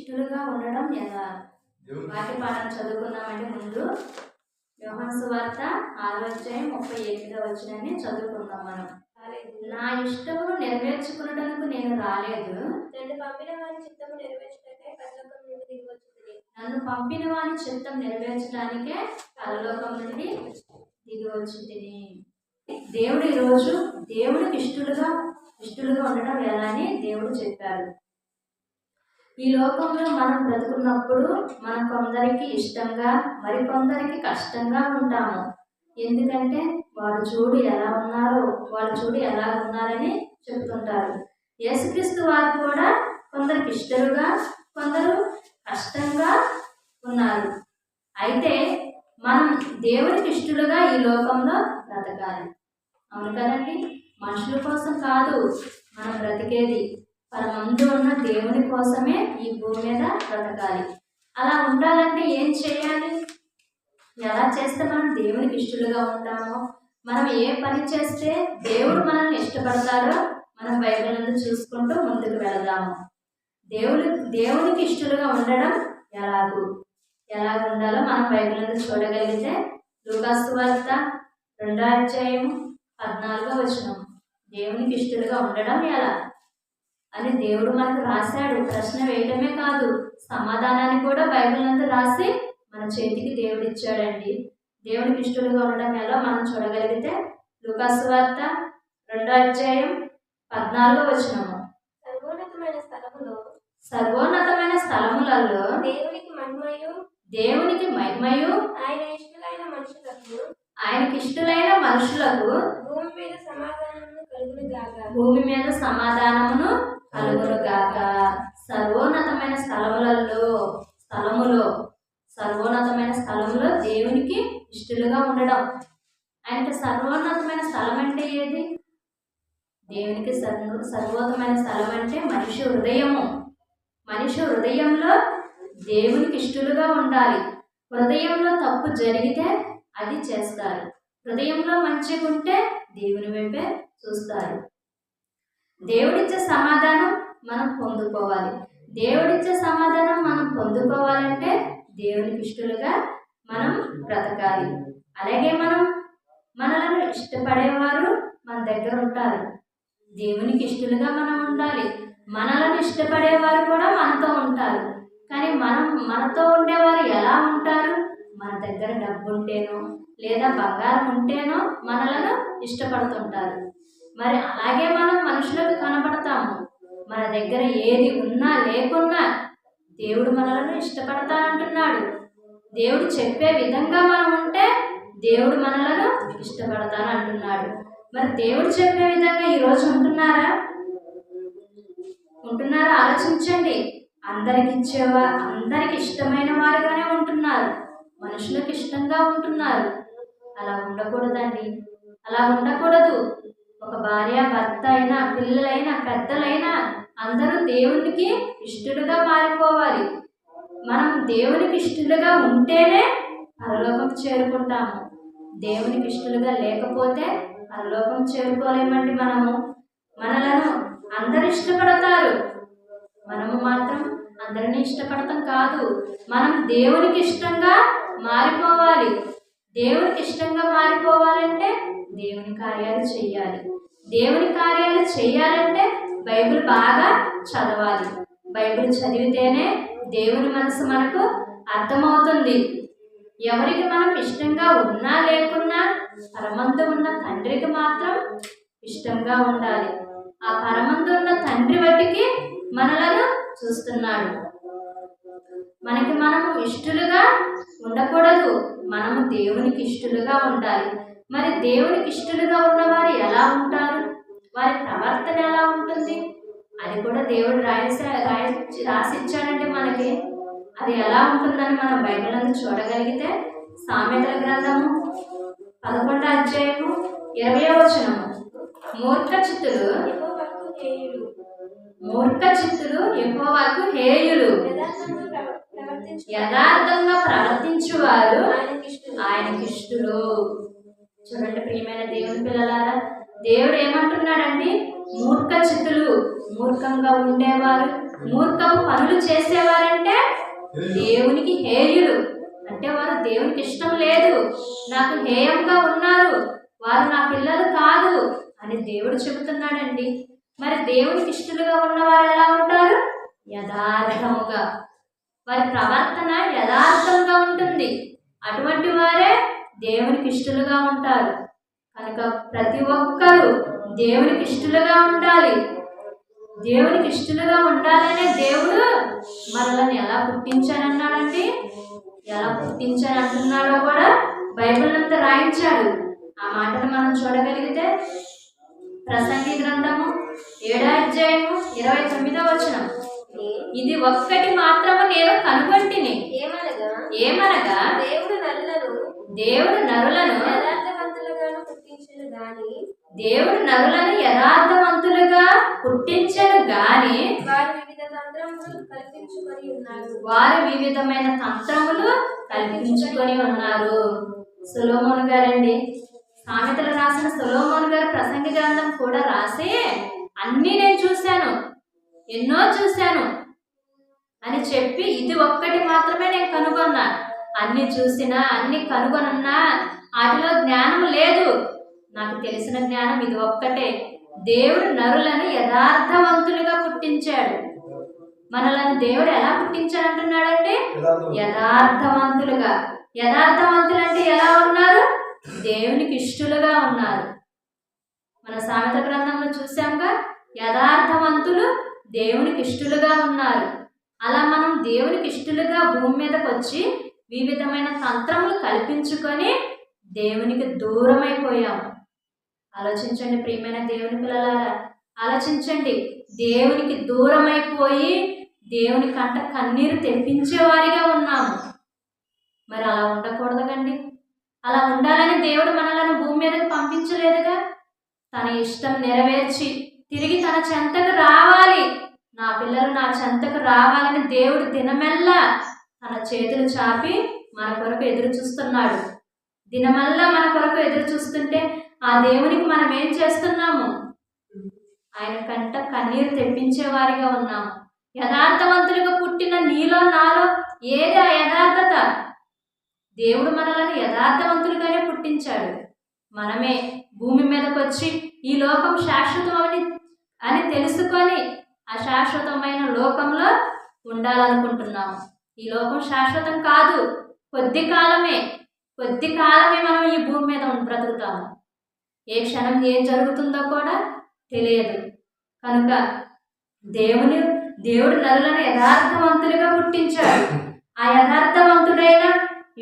ఇష్టలుగా ఉండడం ఎలా? వాటి పాఠం చదువుకున్నామంటే ముందు యోహాను సువార్త 6:38 చదువుకుందాం మనం. నా ఇష్టమును నెరవేర్చుకున్నటకు నేను రాలేదు, నన్ను పంపిన వారి చిత్తము నెరవేర్చడానికే పరలోకం నుండి దిగి వచ్చింది. నన్ను పంపిన వారి చిత్తం నెరవేర్చడానికే పరలోకం నుండి దిగి వచ్చింది. దేవుడు ఈరోజు దేవుడికి ఇష్టలుగా ఉండటం ఎలా అని దేవుడు చెప్పాడు. ఈ లోకంలో మనం బ్రతుకున్నప్పుడు మనం కొందరికి ఇష్టంగా మరికొందరికి కష్టంగా ఉంటాము. ఎందుకంటే వాడు చూడు ఎలా ఉన్నారో, వాళ్ళు చూడు ఎలా ఉన్నారని చెప్తుంటారు. యేసుక్రీస్తు వారు కూడా కొందరికి ఇష్టలుగా కొందరు కష్టంగా ఉన్నారు. అయితే మనం దేవునికి ఇష్టలుగా ఈ లోకంలో బ్రతకాలి. అవును కదండి? మనుషుల కోసం కాదు మనం బ్రతికేది, పరమందు ఉన్న దేవుని కోసమే ఈ భూమి మీద బ్రతకాలి. అలా ఉండాలంటే ఏం చేయాలి? ఎలా చేస్తే మనం దేవునికి ఇష్టలుగా ఉంటామో, మనం ఏ పని చేస్తే దేవుడు మనల్ని ఇష్టపడతారో మనం బైబిల్ నుండి చూసుకుంటూ ముందుకు వెళదాము. దేవునికి ఇష్టలుగా ఉండడం ఎలా ఉండాలో మనం బైబిల్ నుండి చూడగలిగితే లూకాసు సువార్త 2:14 దేవునికి ఇష్టలుగా ఉండడం ఎలా అని దేవుడు మనకు రాశాడు. ప్రశ్న వేయటమే కాదు, సమాధానాన్ని కూడా బైబిల్ నందు రాసి మన చేతికి దేవుడు ఇచ్చాడండి. దేవునికి ఇష్టలుగా ఉండడం ఎలా మనం చూడగలిగితే లూకాసు సువార్త 2:14 సర్వోన్నతమైన స్థలములలో దేవునికి మహిమయు ఆయనకి ఇష్టలైన మనుషులకు భూమి మీద సమాధానమును కలుగునుగాక. సర్వోన్నతమైన స్థలములో దేవునికి ఇష్టలుగా ఉండడం. ఆయనకి సర్వోన్నతమైన స్థలం అంటే ఏది? దేవునికి సర్వోన్నతమైన స్థలం అంటే మనిషి హృదయము. మనిషి హృదయంలో దేవునికి ఇష్టలుగా ఉండాలి. హృదయంలో తప్పు జరిగితే అది చేస్తారు. హృదయంలో మంచిగా ఉంటే దేవుని వైపే చూస్తారు. దేవుడిచ్చే సమాధానం మనం పొందుకోవాలి. దేవుడిచ్చే సమాధానం మనం పొందుకోవాలంటే దేవునికి ఇష్టలుగా మనం బ్రతకాలి. అలాగే మనలను ఇష్టపడేవారు మన దగ్గర ఉంటారు. దేవునికి ఇష్టలుగా మనం ఉండాలి. మనలను ఇష్టపడేవారు కూడా మనతో ఉంటారు. కానీ మనతో ఉండేవారు ఎలా ఉంటారు? మన దగ్గర డబ్బు ఉంటేనో లేదా బంగారం ఉంటేనో మనలను ఇష్టపడుతుంటారు. మరి అలాగే మనం మనుషులకు కనబడతాము. మన దగ్గర ఏది ఉన్నా లేకున్నా దేవుడు మనలను ఇష్టపడతానంటున్నాడు. దేవుడు చెప్పే విధంగా మనం ఉంటే దేవుడు మనలను ఇష్టపడతానంటున్నాడు. మరి దేవుడు చెప్పే విధంగా ఈరోజు ఉంటున్నారా? ఆలోచించండి. అందరికి ఇష్టమైన వారుగానే ఉంటున్నారు. మనుషులకు ఇష్టంగా ఉంటున్నారు. అలా ఉండకూడదండి. అలా ఉండకూడదు. ఒక భార్య, భర్త అయినా, పిల్లలైనా, పెద్దలైనా అందరూ దేవునికి ఇష్టలుగా మారిపోవాలి. మనం దేవునికి ఇష్టలుగా ఉంటేనే పరలోకం చేరుకుంటాము. దేవునికి ఇష్టలుగా లేకపోతే పరలోకం చేరుకోలేమండి. మనలను అందరు ఇష్టపడతారు, మనము మాత్రం అందరినీ ఇష్టపడతాం కాదు. మనం దేవునికి ఇష్టంగా మారిపోవాలి. దేవునికి ఇష్టంగా మారిపోవాలంటే దేవుని కార్యాలు చేయాలి. దేవుని కార్యాలు చేయాలంటే బైబిల్ బాగా చదవాలి. బైబిల్ చదివితేనే దేవుని మనసు మనకు అర్థమవుతుంది. ఎవరికి మనం ఇష్టంగా ఉన్నా లేకున్నా పరమందు ఉన్న తండ్రికి మాత్రం ఇష్టంగా ఉండాలి. ఆ పరమందు ఉన్న తండ్రి బట్టికి మనలను చూస్తున్నాడు. మనము ఇష్టలుగా ఉండకూడదు. మనము దేవునికి ఇష్టలుగా ఉండాలి. మరి దేవునికి ఇష్టలుగా ఉన్నవారు ఎలా ఉంటారు? వారి ప్రవర్తన ఎలా ఉంటుంది? అది కూడా దేవుడు రాసిచ్చాడంటే మనకి అది ఎలా ఉంటుందని మనం బైబిల్ నందు చూడగలిగితే సామెతల గ్రంథము 11:20 మూర్ఖ చిత్తులు యెహోవాకు హేయులు, యథార్థంగా ప్రవర్తించువారు ఆయనకి ఇష్టలు. చూడండి ప్రియమైన దేవుని పిల్లలారా, దేవుడు ఏమంటున్నాడండి? మూర్ఖ చిత్తులు, మూర్ఖంగా ఉండేవారు, మూర్ఖపు పనులు చేసేవారంటే దేవునికి హేయులు అంటే వారు దేవునికి ఇష్టం లేదు, నాకు హేయంగా ఉన్నారు, వారు నా పిల్లలు కాదు అని దేవుడు చెబుతున్నాడండి. మరి దేవునికి ఇష్టలుగా ఉన్నవారు ఎలా ఉంటారు? యథార్థముగా, వారి ప్రవర్తన యథార్థంగా ఉంటుంది. అటువంటి వారే దేవునికి ఇష్టలుగా ఉంటారు. కనుక ప్రతి ఒక్కరూ దేవునికి ఇష్టలుగా ఉండాలి. దేవునికి ఇష్టలుగా ఉండాలనే దేవుడు మనల్ని ఎలా పుట్టించానన్నాడండి? ఎలా పుట్టించానంటున్నాడో కూడా బైబిల్ అంతా రాయించాడు. ఆ మాటను మనం చూడగలిగితే ప్రసంగి గ్రంథము 7వ అధ్యాయము 29వ వచనం, ఇది ఒక్కటి మాత్రము నేను కనుగొంటిని, ఏమనగా దేవుడు నరులను యథార్థవంతులుగాను పుట్టించెను గాని దేవుడు నరులను యథార్థవంతులుగా పుట్టించను గాని వారు వివిధ తంత్రములు కల్పించుకొని ఉన్నారు. వారు వివిధమైన తంత్రములు కల్పించుకొని ఉన్నారు. సొలొమోను గారండి, సామెతలు రాసిన సొలొమోను గారు ప్రసంగి గ్రంథం కూడా రాసి అన్నీ నేను చూశాను, ఎన్నో చూశాను అని చెప్పి ఇది ఒక్కటి మాత్రమే నేను కనుగొన్నా, అన్ని చూసినా అన్ని కనుగొనున్నా వాటిలో జ్ఞానం లేదు, నాకు తెలిసిన జ్ఞానం ఇది ఒక్కటే. దేవుడు నరులను యథార్థవంతులుగా పుట్టించాడు. మనలను దేవుడు ఎలా పుట్టించాడంటున్నాడంటే యథార్థవంతులుగా. యథార్థవంతులు అంటే ఎలా ఉన్నారు? దేవునికి ఇష్టలుగా ఉన్నారు. మన సామెత గ్రంథంలో చూసాంగా, యథార్థవంతులు దేవునికి ఇష్టలుగా ఉన్నారు. అలా మనం దేవునికి ఇష్టలుగా భూమి మీదకి వచ్చి వివిధమైన తంత్రములు కల్పించుకొని దేవునికి దూరమైపోయాము. ఆలోచించండి ప్రియమైన దేవుని పిల్లలారా, ఆలోచించండి. దేవునికి దూరమైపోయి దేవుని కంట కన్నీరు తెప్పించేవారిగా ఉన్నాము. మరి అలా ఉండకూడదు కండి. అలా ఉండాలని దేవుడు మనలను భూమి మీదకి పంపించలేదుగా. తన ఇష్టం నెరవేర్చి తిరిగి తన చెంతకు రావాలి, నా పిల్లలు నా చెంతకు రావాలని దేవుడు దినమెల్లా తన చేతులు చాపి మన కొరకు ఎదురు చూస్తున్నాడు. దినమల్లా మన కొరకు ఎదురు చూస్తుంటే ఆ దేవునికి మనం ఏం చేస్తున్నాము? ఆయన కంట కన్నీరు తెప్పించే వారిగా ఉన్నాము. యథార్థవంతులుగా పుట్టిన నీలో నాలో ఏది ఆ యథార్థత? దేవుడు మనలను యథార్థవంతులుగానే పుట్టించాడు. మనమే భూమి మీదకి వచ్చి ఈ లోకం శాశ్వతమని అని తెలుసుకొని అశాశ్వతమైన లోకంలో ఉండాలనుకుంటున్నాము. ఈ లోకం శాశ్వతం కాదు, కొద్ది కాలమే మనం ఈ భూమి మీద బ్రతుకుతాము. ఏ క్షణం ఏం జరుగుతుందో కూడా తెలియదు. కనుక దేవుడు నరులను యథార్థవంతులుగా పుట్టించాడు. ఆ యథార్థవంతుడైన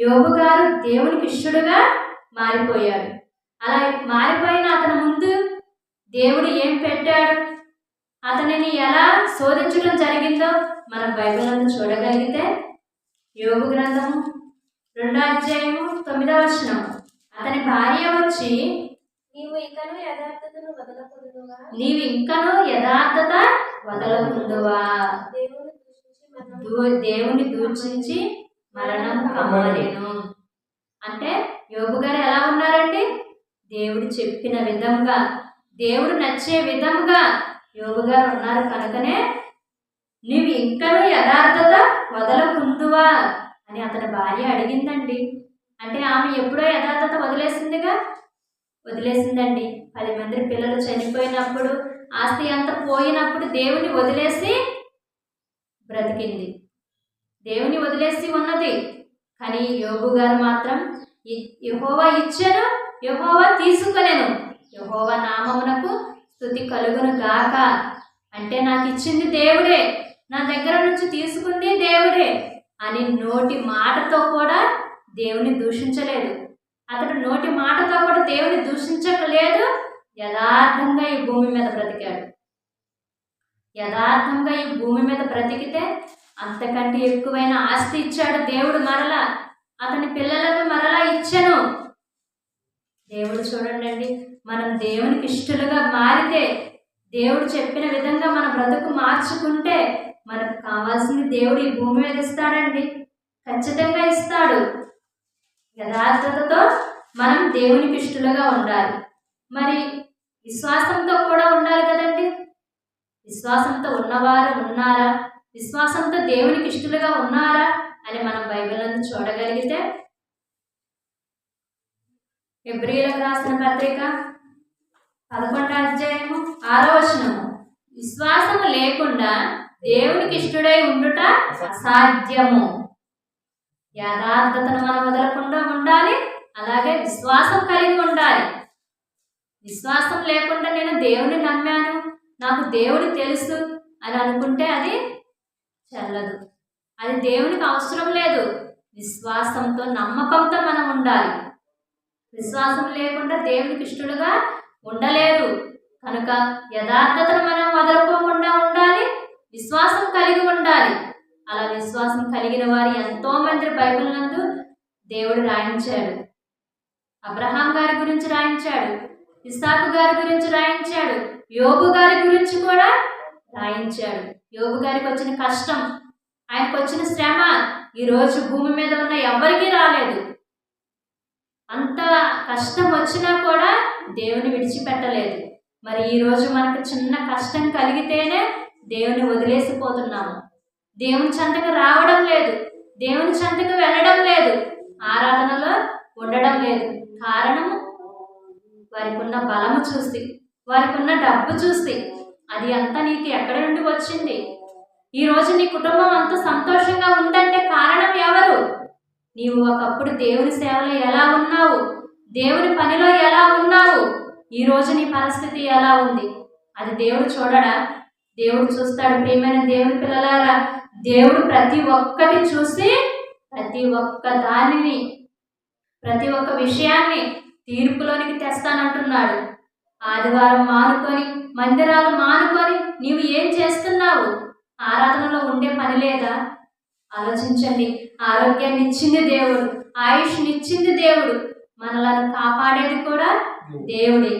యోబు గారు దేవునికి ఇష్టడుగా మారిపోయాడు. అలా మారిపోయిన అతని ముందు దేవుడు ఏం పెట్టాడు, అతనిని ఎలా శోధించడం జరిగిందో మనం బైబిల్ చూడగలిగితే యోబు గ్రంథము 2వ అధ్యాయము 9వ వచనం, అతని భార్య వచ్చి నీవు ఇంకనూ యథార్థతను వదలకుందువా, దేవుని దూషించి మరణం కమ్మలేను. అంటే యోబు గారు ఎలా ఉన్నారండి? దేవుడు చెప్పిన విధంగా, దేవుడు నచ్చే విధంగా యోబు గారు ఉన్నారు. కనుకనే నీవు ఇంకనూ యథార్థత వదలకుందువా అని అతని భార్య అడిగిందండి. అంటే ఆమె ఎప్పుడో యథార్థత వదిలేసిందండి. 10 మంది పిల్లలు చనిపోయినప్పుడు, ఆస్తి అంతా పోయినప్పుడు దేవుని వదిలేసి బ్రతికింది, దేవుని వదిలేసి ఉన్నది. కానీ యోబు గారు మాత్రం యెహోవా ఇచ్చెను, యెహోవా తీసుకొనెను, యెహోవా నామమునకు స్తుతి కలుగును గాక. అంటే నాకు ఇచ్చింది దేవుడే, నా దగ్గర నుంచి తీసుకుంది దేవుడే అని నోటి మాటతో కూడా దేవుని దూషించలేదు. అతడు నోటి మాటతో కూడా దేవుని దూషించలేదు. యథార్థంగా ఈ భూమి మీద బ్రతికాడు. యథార్థంగా ఈ భూమి మీద బ్రతికితే అంతకంటే ఎక్కువైన ఆస్తి ఇచ్చాడు దేవుడు. మరలా అతని పిల్లలను మరలా ఇచ్చెను దేవుడు. చూడండి, మనం దేవునికి ఇష్టలుగా మారితే, దేవుడు చెప్పిన విధంగా మన బ్రతుకు మార్చుకుంటే మనకు కావాల్సింది దేవుడు ఈ భూమి మీద ఇస్తాడండి, ఖచ్చితంగా ఇస్తాడు. యథార్థతతో మనం దేవునికి ఇష్టలుగా ఉండాలి. మరి విశ్వాసంతో కూడా ఉండాలి కదండి. విశ్వాసంతో ఉన్నవారు ఉన్నారా? విశ్వాసంతో దేవునికి ఇష్టలుగా ఉన్నారా? అని మనం బైబిల్ చూడగలిగితే, హెబ్రీయులకు రాసిన పత్రిక 11వ అధ్యాయము 6వ వచనము, విశ్వాసము లేకుండా దేవునికి ఇష్టడై ఉండుట అసాధ్యము. యథార్థతను మనం వదలకుండా ఉండాలి, అలాగే విశ్వాసం కలిగి ఉండాలి. విశ్వాసం లేకుండా నేను దేవుని నమ్మాను, నాకు దేవుడు తెలుసు అని అనుకుంటే అది చెల్లదు. అది దేవునికి అవసరం లేదు. విశ్వాసంతో, నమ్మకంతో మనం ఉండాలి. విశ్వాసం లేకుండా దేవునికి ఇష్టడుగా ఉండలేరు. కనుక యథార్థతను మనం వదలుకోకుండా ఉండాలి, విశ్వాసం కలిగి ఉండాలి. అలా విశ్వాసం కలిగిన వారు ఎంతో మంది బైబిల్ నందు దేవుడు రాయించాడు. అబ్రహాం గారి గురించి రాయించాడు, ఇస్సాకు గారి గురించి రాయించాడు, యోబు గారి గురించి కూడా రాయించాడు. యోబు గారికి వచ్చిన కష్టం, ఆయనకు వచ్చిన శ్రమ ఈరోజు భూమి మీద ఉన్న ఎవరికీ రాలేదు. అంత కష్టం వచ్చినా కూడా దేవుని విడిచిపెట్టలేదు. మరి ఈరోజు మనకు చిన్న కష్టం కలిగితేనే దేవుని వదిలేసిపోతున్నాము. దేవుని చెంతకు రావడం లేదు, దేవుని చెంతకు వెళ్ళడం లేదు, ఆరాధనలో ఉండడం లేదు. కారణము వారికి ఉన్న బలము చూసి, వారికి ఉన్న డబ్బు చూసి. అది అంతా నీకు ఎక్కడి నుండి వచ్చింది? ఈరోజు నీ కుటుంబం అంత సంతోషంగా ఉందంటే కారణం ఎవరు? నీవు ఒకప్పుడు దేవుని సేవలో ఎలా ఉన్నావు, దేవుని పనిలో ఎలా ఉన్నావు, ఈరోజు నీ పరిస్థితి ఎలా ఉంది? అది దేవుడు చూడడా? దేవుడు చూస్తాడు. ప్రియమైన దేవుని పిల్లలారా, దేవుడు ప్రతి ఒక్కటి చూసి ప్రతి ఒక్క దానిని, ప్రతి ఒక్క విషయాన్ని తీర్పులోనికి తెస్తానంటున్నాడు. ఆదివారం మానుకొని, మందిరాలు మానుకొని నీవు ఏం చేస్తున్నావు? ఆరాధనలో ఉండే పని లేదా? ఆలోచించండి. ఆరోగ్యాన్ని ఇచ్చింది దేవుడు, ఆయుష్ని ఇచ్చింది దేవుడు, మనలను కాపాడేది కూడా దేవుడే.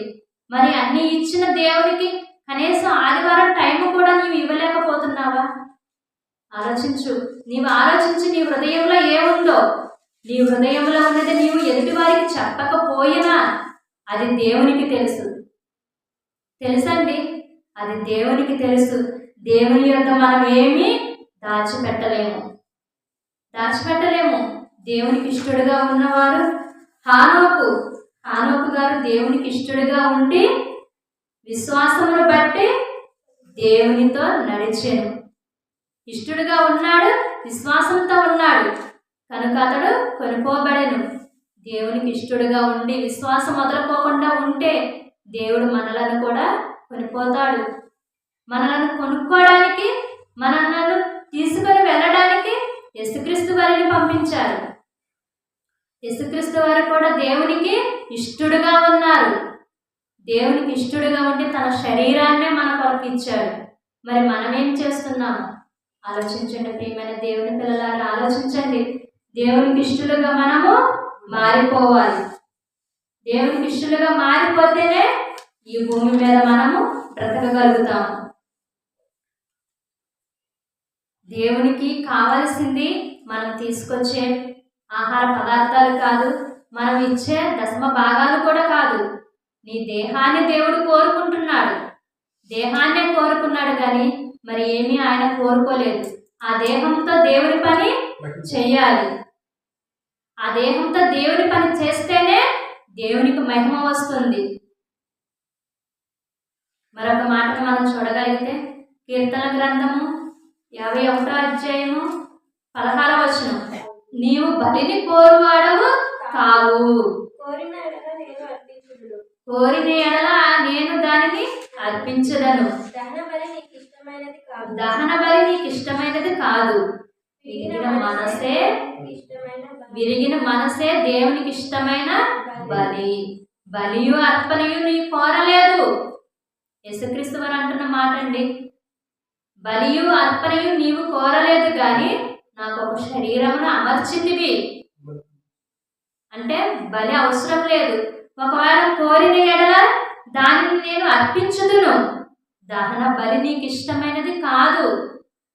మరి అన్ని ఇచ్చిన దేవుడికి కనీసం ఆదివారం టైం కూడా నీవు ఇవ్వలేకపోతున్నావా? ఆలోచించు. నీవు ఆలోచించి నీ హృదయంలో ఏముందో, నీ హృదయంలో ఉన్నది నీవు ఎదుటి వారికి చెప్పకపోయినా అది దేవునికి తెలుసు. తెలుసండి, అది దేవునికి తెలుసు. దేవుని యొద్ద మనం ఏమీ దాచిపెట్టలేము. దేవునికి ఇష్టడుగా ఉన్నవారు హానోకు గారు దేవునికి ఇష్టడుగా ఉండి విశ్వాసమును బట్టి దేవునితో నడిచెను. ఇష్టడుగా ఉన్నాడు, విశ్వాసంతో ఉన్నాడు, కనుక అతడు కొనుక్కోబడెను. దేవునికి ఇష్టడుగా ఉండి విశ్వాసం వదలుకోకుండా ఉంటే దేవుడు మనలను కూడా కొనిపోతాడు. మనలను కొనుక్కోవడానికి, మనలను తీసుకొని వెళ్ళడానికి యేసుక్రీస్తు వారిని పంపించారు. యేసుక్రీస్తు వారు కూడా దేవునికి ఇష్టడుగా ఉన్నారు. దేవునికి ఇష్టడుగా ఉండి తన శరీరాన్నే మన కొరకు ఇచ్చాడు. మరి మనం ఏం చేస్తున్నాము? ఆలోచించండి ప్రియమైన దేవుని పిల్లలారా, ఆలోచించండి. దేవునికి ఇష్టలుగా మనము మారిపోవాలి. దేవునికి ఇష్టలుగా మారిపోతేనే ఈ భూమి మీద మనము బ్రతకగలుగుతాము. దేవునికి కావలసింది మనం తీసుకొచ్చే ఆహార పదార్థాలు కాదు, మనం ఇచ్చే దశమ భాగాలు కూడా కాదు. నీ దేహాన్ని దేవుడు కోరుకుంటున్నాడు, దేహాన్నే కోరుకున్నాడు, కానీ మరి ఏమీ ఆయన కోరుకోలేదు. ఆ దేహంతో దేవుని పని చెయ్యాలి. ఆ దేహంతో దేవుని పని చేస్తేనే దేవునికి మహిమ వస్తుంది. మరొక మాటను మనం చూడగలిగితే, కీర్తన గ్రంథము 51వ అధ్యాయము 16వ వచనం, నీవు బలిని కోరువాడవు కావు, కోరిన ఎడల నేను దానిని అర్పించదను. దహన బలి నీకు ఇష్టమైనది కాదు. విరిగిన మనసే దేవునికి ఇష్టమైన బలి. బలియు అర్పణయు నీ కోరలేదు. యేసుక్రీస్తు వారు అంటున్న మాట అండి, బలియు అర్పణయు నీవు కోరలేదు, కానీ నాకు ఒక శరీరమును అమర్చిందివి. అంటే బలి అవసరం లేదు. ఒకవేళ కోరిన ఎడల దానిని నేను అర్పించుదును. దహన బలి నీకు ఇష్టమైనది కాదు.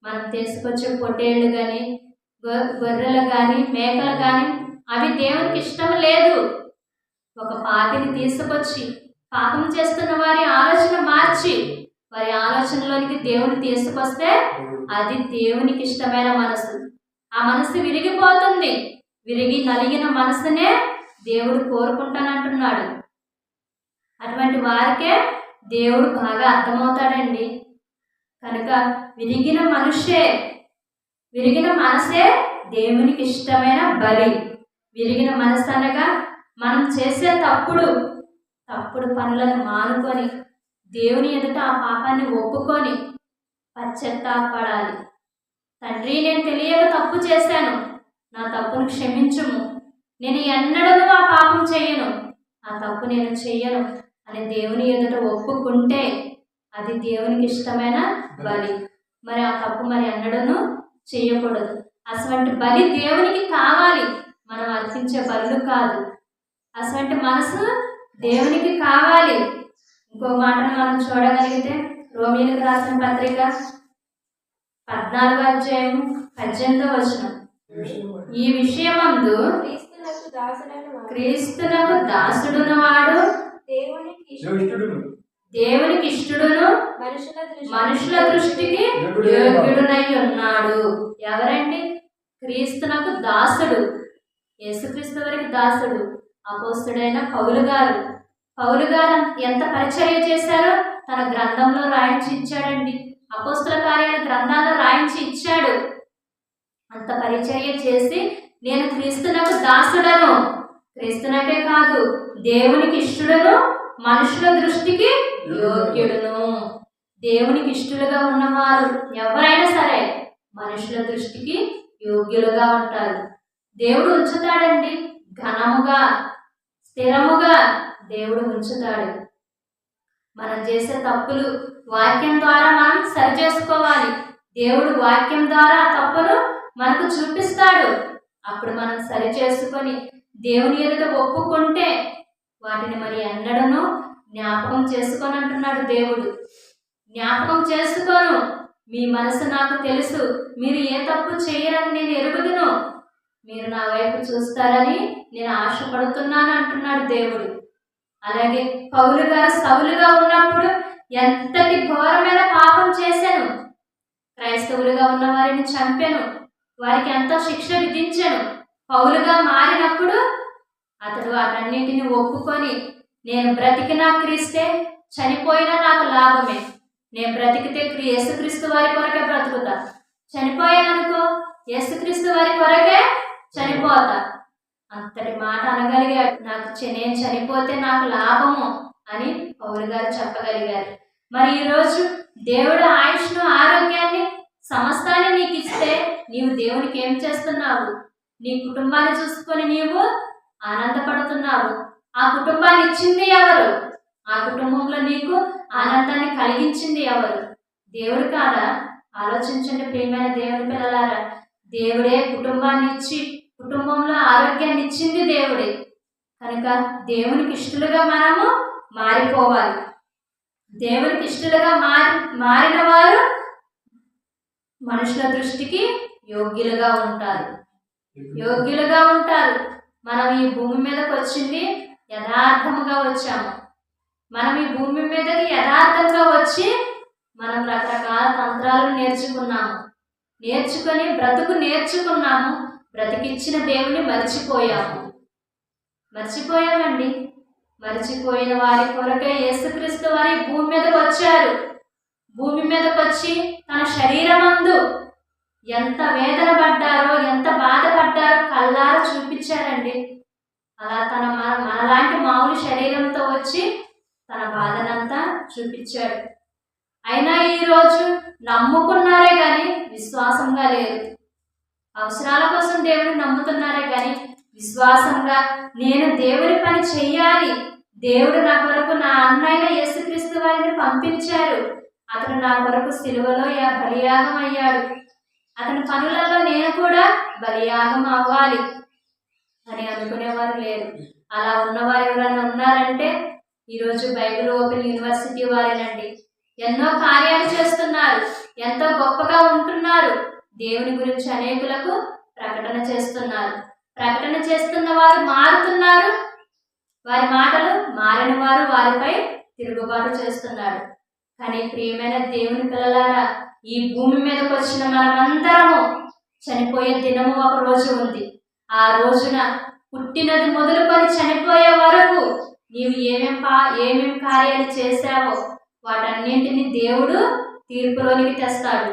మనం తీసుకొచ్చే పొట్టేళ్ళు కానీ, గొర్రెలు కానీ, మేకలు కానీ అవి దేవునికి ఇష్టం లేదు. ఒక పాపిని తీసుకొచ్చి పాపం చేస్తున్న వారి ఆలోచన మార్చి వారి ఆలోచనలోనికి దేవుని తీసుకొస్తే అది దేవునికి ఇష్టమైన మనసు. ఆ మనసు విరిగిపోతుంది. విరిగి నలిగిన మనసునే దేవుడు కోరుకుంటానంటున్నాడు. అటువంటి వారికే దేవుడు బాగా అర్థమవుతాడండి. కనుక విరిగిన మనసే దేవునికి ఇష్టమైన బలి. విరిగిన మనసు అనగా మనం చేసే తప్పుడు పనులను మానుకొని దేవుని ఎదుట ఆ పాపాన్ని ఒప్పుకొని పశ్చాత్తాపడాలి. తండ్రి, నేను తెలియక తప్పు చేశాను, నా తప్పును క్షమించుము, నేను ఎన్నడూ ఆ పాపం చెయ్యను, ఆ తప్పు నేను చెయ్యను అని దేవుని ఎదుట ఒప్పుకుంటే అది దేవునికి ఇష్టమైన బలి. మరి ఆ తప్పు మరి ఎన్నడూ చెయ్యకూడదు. అటువంటి బలి దేవునికి కావాలి, మనం అర్పించే బలులు కాదు. అటువంటి మనసు దేవునికి కావాలి. ఇంకో మాటను మనం చూడగలిగితే రోమీయులకు రాసిన పత్రిక 14వ అధ్యాయం 18వ వచనం, ఈ విషయమందు క్రీస్తునకు దాసుడును వాడు దేవునికి ఇష్టడును మనుషుల దృష్టికి యోగ్యుడునై ఉన్నాడు. ఎవరండి? క్రీస్తునకు దాసుడు, యేసుక్రీస్తు వారికి దాసుడు. అపోస్తుడైన పౌలు గారు ఎంత పరిచర్య చేశారో తన గ్రంథంలో రాయించి ఇచ్చాడండి. అపోస్తుల కార్యాల గ్రంథాల్లో రాయించి ఇచ్చాడు. అంత పరిచర్య చేసి నేను క్రీస్తునకు దాసుడను, క్రీస్తునకే కాదు దేవునికి ఇష్టడును మనుషుల దృష్టికి యోగ్యుడును. దేవునికి ఇష్టలుగా ఉన్నవారు ఎవరైనా సరే మనుషుల దృష్టికి యోగ్యులుగా ఉంటారు. దేవుడు ఉంచుతాడండి, ఘనముగా స్థిరముగా దేవుడు ఉంచుతాడు. మనం చేసే తప్పులు వాక్యం ద్వారా మనం సరి చేసుకోవాలి. దేవుడు వాక్యం ద్వారా తప్పును మనకు చూపిస్తాడు. అప్పుడు మనం సరి చేసుకొని దేవుని ఎదుట ఒప్పుకుంటే వాటిని మరి ఎన్నడూ జ్ఞాపకం చేసుకొని అంటున్నాడు దేవుడు. జ్ఞాపకం చేసుకోను, మీ మనసు నాకు తెలుసు, మీరు ఏ తప్పు చేయరని నేను ఎరుగుదును, మీరు నా వైపు చూస్తారని నేను ఆశపడుతున్నాను అంటున్నాడు దేవుడు. అలాగే పౌలు గారు సౌలుగా ఉన్నప్పుడు ఎంతటి ఘోరమైన పాపం చేశాను, క్రైస్తవులుగా ఉన్న వారిని చంపాను, వారికి ఎంతో శిక్ష విధించాను. పౌలుగా మారినప్పుడు అతడు వాటన్నింటిని ఒప్పుకొని నేను బ్రతికినా క్రీస్తే, చనిపోయినా నాకు లాభమే, నేను బ్రతికితే యేసుక్రీస్తు వారి కొరకే బ్రతుకుతా, చనిపోయాననుకో యేసుక్రీస్తు వారి కొరకే చనిపోతా. అంతటి మాట అనగలిగాడు. నేను చనిపోతే నాకు లాభము అని పౌలు గారు చెప్పగలిగారు. మరి ఈరోజు దేవుడు ఆయుష్ను ఆరోగ్యాన్ని సమస్తాన్ని నీకు ఇస్తే నీవు దేవునికి ఏం చేస్తున్నావు? నీ కుటుంబాన్ని చూసుకొని నీవు ఆనందపడుతున్నావు. ఆ కుటుంబాన్ని ఇచ్చింది ఎవరు? ఆ కుటుంబంలో నీకు ఆనందాన్ని కలిగించింది ఎవరు? దేవుడు కాదా? ఆలోచించండి ప్రియమైన దేవుని పిల్లలారా. దేవుడే కుటుంబాన్ని ఇచ్చి కుటుంబంలో ఆరోగ్యాన్ని ఇచ్చింది దేవుడే. కనుక దేవునికి ఇష్టలుగా మనము మారిపోవాలి. దేవునికి ఇష్టలుగా మారిన వారు మనుషుల దృష్టికి యోగ్యులుగా ఉంటారు. మనం ఈ భూమి మీదకి వచ్చింది యథార్థముగా వచ్చాము. మనం ఈ భూమి మీదకి యథార్థంగా వచ్చి మనం రకరకాల తంత్రాలను నేర్చుకొని నేర్చుకున్నాము. బ్రతికిచ్చిన దేవుని మర్చిపోయామండి. మర్చిపోయిన వారి కొరకే యేసుక్రీస్తు వారి భూమి మీదకి వచ్చారు. భూమి మీదకి వచ్చి తన శరీరమందు ఎంత వేదన పడ్డారో, ఎంత బాధపడ్డారో కళ్ళారా చూపించారండి. అలా మనలాంటి మామూలు శరీరంతో వచ్చి తన బాధనంతా చూపించాడు. అయినా ఈరోజు నమ్ముకున్నారే కానీ విశ్వాసంగా లేరు. అవసరాల కోసం దేవుడిని నమ్ముతున్నారే కానీ విశ్వాసంగా నేను దేవుని పని చెయ్యాలి, దేవుడు నా కొరకు నా అన్నయ్య యేసుక్రీస్తు వారిని పంపించారు, అతను నా కొరకు సిలువలో బలియాగం అయ్యాడు, అతని పనులలో నేను కూడా బలియాగం అవ్వాలి అని అనుకునేవారు లేరు. అలా ఉన్నవారు ఎవరన్నా ఉన్నారంటే ఈరోజు బైబిల్ ఓపెన్ యూనివర్సిటీ వారేనండి. ఎన్నో కార్యాలు చేస్తున్నారు, ఎంతో గొప్పగా ఉంటున్నారు. దేవుని గురించి అనేకులకు ప్రకటన చేస్తున్న వారు మారుతున్నారు. వారి మాటలు మారని వారు వారిపై తిరుగుబాటు చేస్తున్నారు. కానీ ప్రియమైన దేవుని పిల్లలారా, ఈ భూమి మీదకి వచ్చిన మనమందరము చనిపోయే దినము ఒక రోజు ఉంది. ఆ రోజున పుట్టినది మొదలుకొని చనిపోయే వరకు నీవు ఏమేం కార్యాలు చేశావో వాటన్నింటినీ దేవుడు తీర్పులోనికి తెస్తాడు.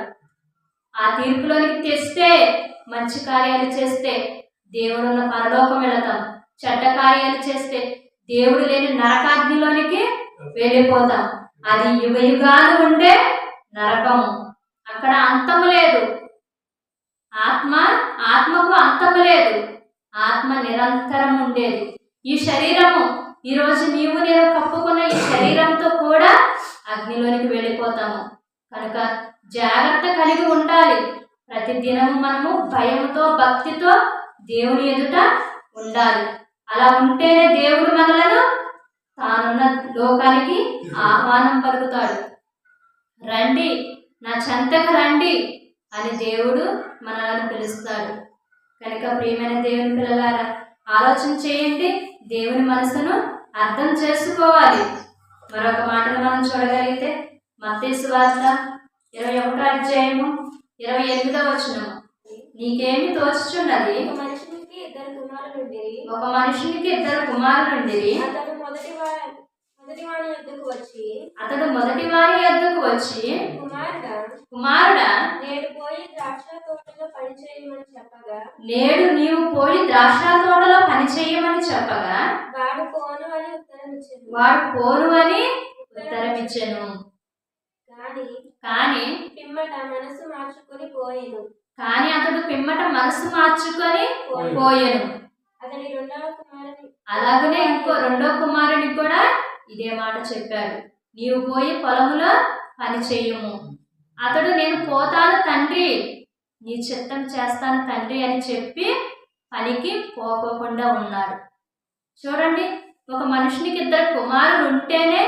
ఆ తీర్పులోనికి తెస్తే మంచి కార్యాలు చేస్తే దేవుడున్న పరలోకం వెళతాం. చెడ్డ కార్యాలు చేస్తే దేవుడు లేని నరకాగ్నిలోనికి వెళ్ళిపోతాం. అది యుగయుగాలు ఉండే నరకము. అక్కడ అంతము లేదు. ఆత్మకు అంతము లేదు. ఆత్మ నిరంతరం ఉండేది. ఈ శరీరము ఈరోజు నీవు నేను కప్పుకున్న ఈ శరీరంతో కూడా అగ్నిలోనికి వెళ్ళిపోతాము. కనుక జాగ్రత్త కలిగి ఉండాలి. ప్రతి దినము మనము భయంతో భక్తితో దేవుని ఎదుట ఉండాలి. అలా ఉంటేనే దేవుడు మనలను తానున్న లోకానికి ఆహ్వానం పలుకుతాడు. రండి, నా చెంతకు రండి అని దేవుడు మనలను పిలుస్తాడు. కనుక ప్రియమైన దేవుని పిల్లలారా, ఆలోచన చేయండి. దేవుని మనసును అర్థం చేసుకోవాలి. మరొక మాటను మనం చూడగలిగితే మత్తయి సువార్త 21వ అధ్యాయము 28వ వచనము. నీకేమి తోచుచున్నది? ఒక మనుషునికి ఇద్దరు కుమారులుండిరి. అతడు మొదటి వారి యొద్దకు వచ్చి కుమారుడా, నేడు నీవు పోయి ద్రాక్ష తోటలో పని చేయమని చెప్పగా వాడు పోను అని ఉత్తరమిచ్చెను. కానీ అతడు పిమ్మట మనసు మార్చుకొని పోయెను. అలాగనే రెండో కుమారునికి కూడా ఇదే మాట చెప్పాడు. నీవు పోయి పొలములో పని చెయ్యము. అతడు నేను పోతాను తండ్రి, నీ చిత్తం చేస్తాను తండ్రి అని చెప్పి పనికి పోకోకుండా ఉన్నాడు. చూడండి, ఒక మనుషునికి ఇద్దరు కుమారులు ఉంటేనే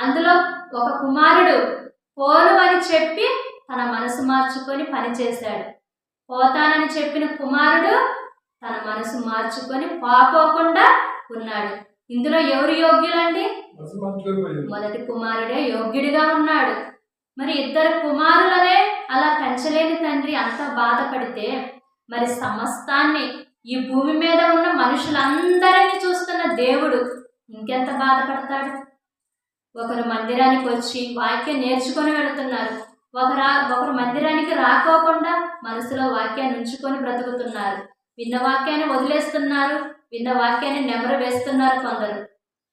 అందులో ఒక కుమారుడు పోను అని చెప్పి తన మనసు మార్చుకొని పని చేశాడు. పోతానని చెప్పిన కుమారుడు తన మనసు మార్చుకొని పోకోకుండా ఉన్నాడు. ఇందులో ఎవరు యోగ్యులండి? మొదటి కుమారుడే యోగ్యుడిగా ఉన్నాడు. మరి ఇద్దరు కుమారులనే అలా పెంచలేని తండ్రి అంత బాధపడితే మరి సమస్తాన్ని ఈ భూమి మీద ఉన్న మనుషులందరినీ చూస్తున్న దేవుడు ఇంకెంత బాధపడతాడు? ఒకరు మందిరానికి వచ్చి వాక్యం నేర్చుకొని వెళుతున్నారు. ఒకరు మందిరానికి రాకోకుండా మనసులో వాక్యాన్ని ఉంచుకొని బ్రతుకుతున్నారు. విన్న వాక్యాన్ని వదిలేస్తున్నారు. విన్న వాక్యాన్ని నెమరు వేస్తున్నారు కొందరు.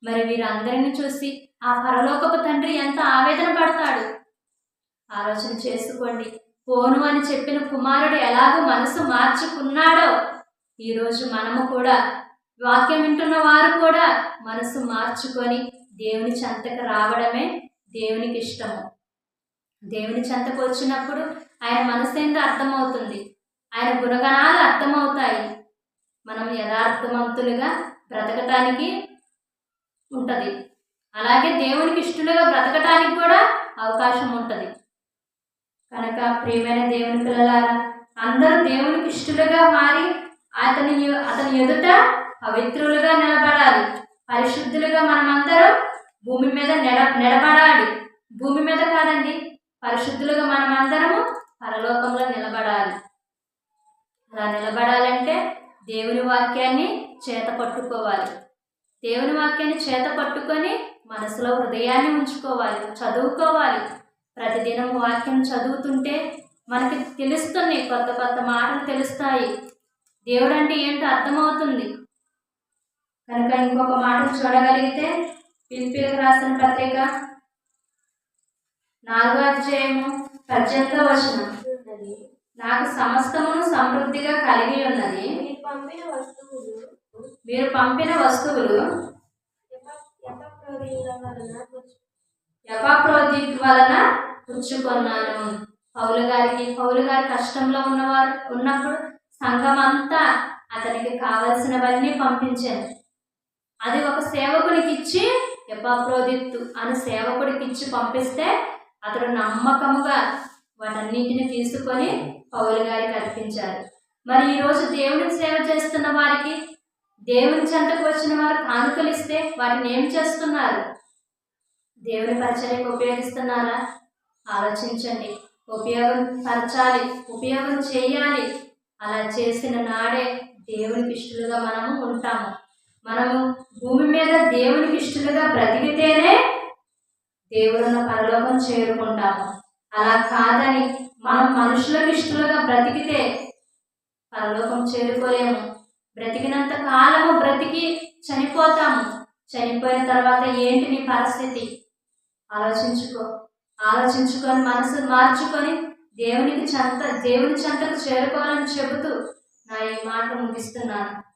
మరి వీరందరినీ చూసి ఆ పరలోకపు తండ్రి ఎంత ఆవేదన పడతాడు? ఆలోచన చేసుకోండి. పోను అని చెప్పిన కుమారుడు ఎలాగో మనసు మార్చుకున్నాడో ఈరోజు మనము కూడా వాక్యం వింటున్న వారు కూడా మనసు మార్చుకొని దేవుని చెంతకు రావడమే దేవునికి ఇష్టము. దేవుని చెంతకు వచ్చినప్పుడు ఆయన మనసు ఏందో అర్థమవుతుంది. ఆయన గుణగణాలు అర్థమవుతాయి. మనం యథార్థవంతులుగా బ్రతకటానికి ఉంటుంది. అలాగే దేవునికి ఇష్టలుగా బ్రతకటానికి కూడా అవకాశం ఉంటుంది. కనుక ప్రియమైన దేవుని పిల్లలారా, అందరూ దేవునికి ఇష్టలుగా మారి అతని ఎదుట పవిత్రులుగా నిలబడాలి. పరిశుద్ధులుగా మనమందరం భూమి మీద నిలబడాలి. భూమి మీద కాదండి, పరిశుద్ధులుగా మనమందరము పరలోకంలో నిలబడాలి. అలా నిలబడాలంటే దేవుని వాక్యాన్ని చేత పట్టుకోవాలి. దేవుని వాక్యాన్ని చేత పట్టుకొని మనసులో హృదయాన్ని ఉంచుకోవాలి, చదువుకోవాలి. ప్రతిదినం వాక్యం చదువుతుంటే మనకి తెలుస్తుంది, కొత్త కొత్త మాటలు తెలుస్తాయి. దేవుడు అంటే ఏంటో అర్థమవుతుంది. కనుక ఇంకొక మాటను చూడగలిగితే ఫిలిప్పీయులకు రాసిన పత్రిక 4వ అధ్యాయము 18వ వచనం. నాకు సమస్తమును సమృద్ధిగా కలిగి ఉన్నది. మీరు పంపిన వస్తువులు ఎపాఫ్రోదితు వలన పుచ్చుకొన్నాను. పౌలు గారి కష్టంలో ఉన్నప్పుడు సంఘమంతా అతనికి కావలసినవన్నీ పంపించాను. అది ఒక సేవకుడికి ఇచ్చి, ఎపాఫ్రోదితు అనే సేవకుడికి ఇచ్చి పంపిస్తే అతడు నమ్మకముగా వాటన్నింటిని తీసుకొని పౌలు గారికి అర్పించారు. మరి ఈరోజు దేవునికి సేవ చేస్తున్న వారికి, దేవుని చెంతకు వచ్చిన వారు కానుకలు ఇస్తే వాటిని ఏం చేస్తున్నారు? దేవుని పరిచర్యకు ఉపయోగిస్తున్నారా? ఆలోచించండి. ఉపయోగం పరచాలి, ఉపయోగం చేయాలి. అలా చేసిన నాడే దేవునికి ఇష్టలుగా మనము ఉంటాము. మనము భూమి మీద దేవునికి ఇష్టలుగా బ్రతికితేనే దేవుడున్న పరలోకం చేరుకుంటాము. అలా కాదని మనం మనుషులకు ఇష్టలుగా బ్రతికితే పరలోకం చేరుకోలేము. బ్రతికినంత కాలము బ్రతికి చనిపోతాము. చనిపోయిన తర్వాత ఏంటి నీ పరిస్థితి? ఆలోచించుకొని మనసు మార్చుకొని దేవుని చెంతకు చేరుకోవాలని చెబుతూ నా ఈ మాట ముగిస్తున్నాను.